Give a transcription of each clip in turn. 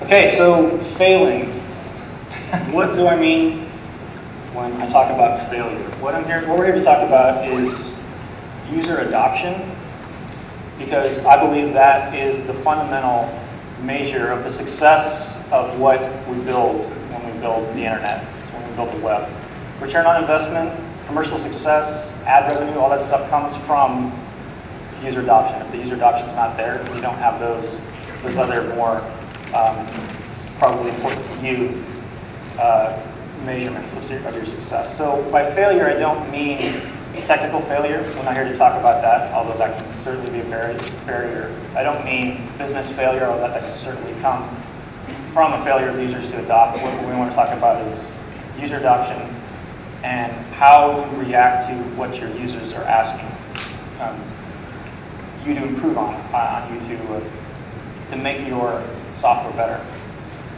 Okay, so failing. What do I mean when I talk about failure? What we're here to talk about is user adoption, because I believe that is the fundamental measure of the success of what we build when we build the internet, when we build the web. Return on investment, commercial success, ad revenue, all that stuff comes from user adoption. If the user adoption is not there, we don't have those other more probably important to you measurements of your success. So by failure, I don't mean technical failure. We're not here to talk about that, although that can certainly be a barrier. I don't mean business failure, although that can certainly come from a failure of users to adopt. What we want to talk about is user adoption and how you react to what your users are asking you to improve on you to make your software better.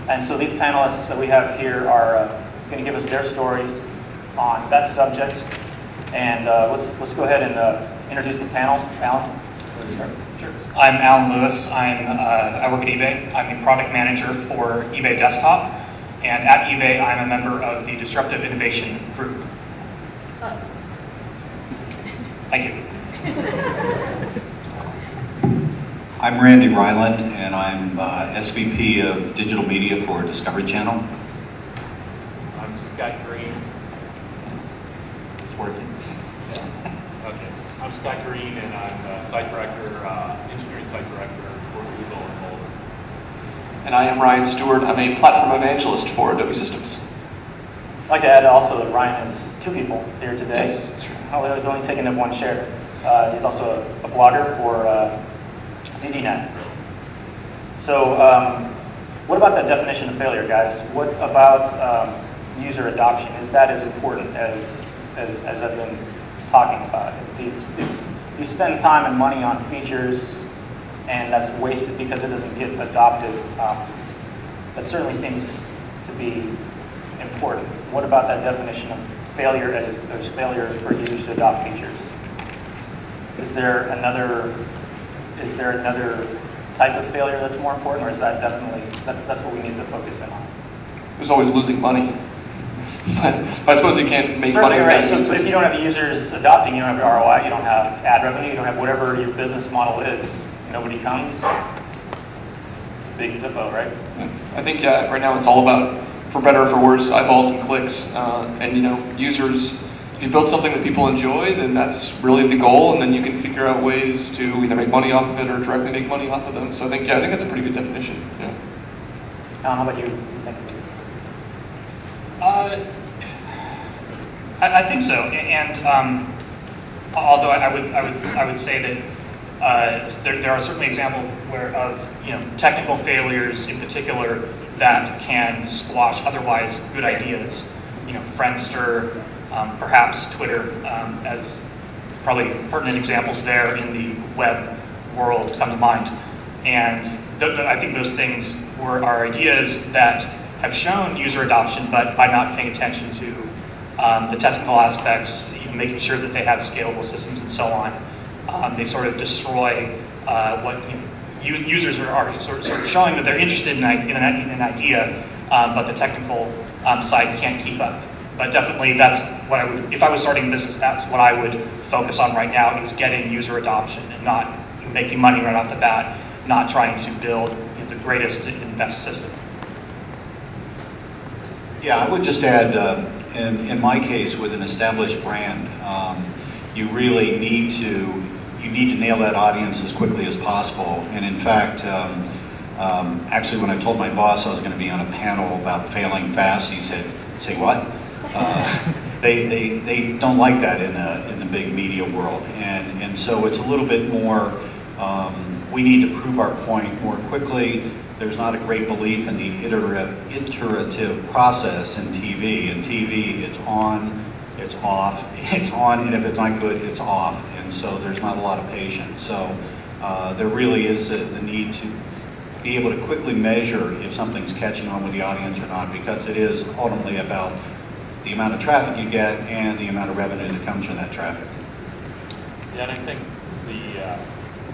And so these panelists that we have here are going to give us their stories on that subject. And let's go ahead and introduce the panel. Alan, let's start. Sure. I'm Alan Lewis. I work at eBay. I'm the product manager for eBay Desktop. And at eBay, I'm a member of the Disruptive Innovation Group. Thank you. I'm Randy Reiland, and I'm SVP of Digital Media for Discovery Channel. I'm Scott Green. It's working. Okay. I'm Scott Green, and I'm site director, engineering site director for Google and Boulder. And I am Ryan Stewart. I'm a platform evangelist for Adobe Systems. I'd like to add also that Ryan is two people here today. Yes, that's true. He's only taken up one chair. He's also a blogger for ZDNet. So what about that definition of failure, guys? What about user adoption? Is that as important as I've been talking about? If you spend time and money on features and that's wasted because it doesn't get adopted, that certainly seems to be important. What about that definition of failure as failure for users to adopt features? Is there another type of failure that's more important, or is that definitely, that's what we need to focus in on? There's always losing money. But I suppose you can't make Certainly money. Right. So, but if you don't have users adopting, you don't have ROI, you don't have ad revenue, you don't have whatever your business model is, nobody comes. It's a big Zippo, right? I think right now it's all about, for better or for worse, eyeballs and clicks. And users, if you build something that people enjoy, then that's really the goal, and then you can figure out ways to either make money off of it or directly make money off of them. So I think that's a pretty good definition. Yeah. Alan, how about you? I think so, and although I would say that there are certainly examples of technical failures in particular that can squash otherwise good ideas. Friendster, perhaps Twitter, as probably pertinent examples there in the web world come to mind, and I think those things are ideas that have shown user adoption, but by not paying attention to the technical aspects, making sure that they have scalable systems and so on, they sort of destroy what users are sort of showing that they're interested in an idea, but the technical side can't keep up. But definitely, that's what I would, if I was starting a business, that's what I would focus on right now, is getting user adoption and not making money right off the bat, not trying to build the greatest and best system. Yeah, I would just add, in my case, with an established brand, you really need to nail that audience as quickly as possible. And in fact, actually, when I told my boss I was going to be on a panel about failing fast, he said, "Say what?" They don't like that in the big media world, and so it's a little bit more. We need to prove our point more quickly. There's not a great belief in the iterative process in TV. In TV, it's on, it's off, it's on, and if it's not good, it's off. And so there's not a lot of patience. So there really is the need to be able to quickly measure if something's catching on with the audience or not, because it is ultimately about the amount of traffic you get and the amount of revenue that comes from that traffic. Yeah, and I think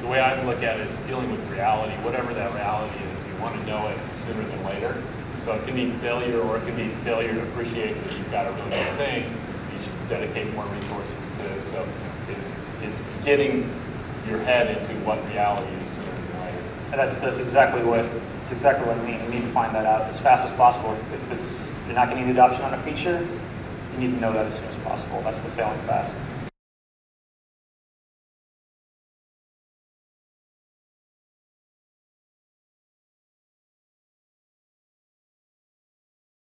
the way I look at it is dealing with reality. Whatever that reality is, you want to know it sooner than later. So it can be failure, or it can be failure to appreciate that you've got a really good thing. You should dedicate more resources to. So it's getting your head into what reality is sooner than later. And that's exactly what I mean. You need to find that out as fast as possible. If you're not getting the adoption on a feature, you need to know that as soon as possible. That's the failing fast.